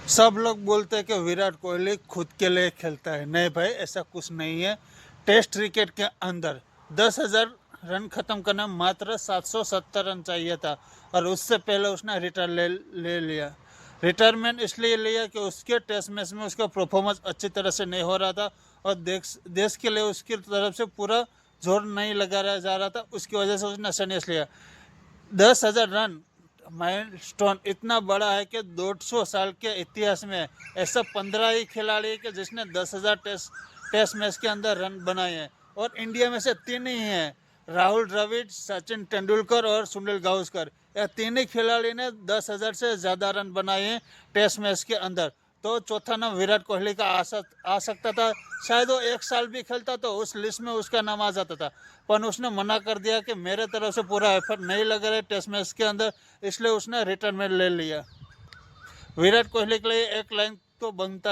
सब लोग बोलते हैं कि विराट कोहली खुद के लिए खेलता है। नहीं भाई, ऐसा कुछ नहीं है। टेस्ट क्रिकेट के अंदर 10,000 रन खत्म करना मात्र 770 रन चाहिए था, और उससे पहले उसने ले लिया। रिटायरमेंट इसलिए लिया कि उसके टेस्ट मैच में उसका परफॉर्मेंस अच्छी तरह से नहीं हो रहा था, और देश के लिए उसकी तरफ से पूरा जोर नहीं लगाया जा रहा था। उसकी वजह से उसने संन्यास लिया। 10,000 रन माइलस्टोन इतना बड़ा है कि 200 साल के इतिहास में ऐसा 15 ही खिलाड़ी है कि जिसने 10,000 टेस्ट मैच के अंदर रन बनाए हैं, और इंडिया में से 3 ही हैं, राहुल द्रविड़, सचिन तेंदुलकर और सुनील गावस्कर। यह 3 ही खिलाड़ी ने 10,000 से ज़्यादा रन बनाए हैं टेस्ट मैच के अंदर। तो चौथा नाम विराट कोहली का आ सकता था। शायद वो 1 साल भी खेलता तो उस लिस्ट में उसका नाम आ जाता था, पर उसने मना कर दिया कि मेरे तरफ से पूरा एफर्ट नहीं लग रहा है टेस्ट मैच के अंदर, इसलिए उसने रिटायरमेंट ले लिया। विराट कोहली के लिए एक लाइन तो बनता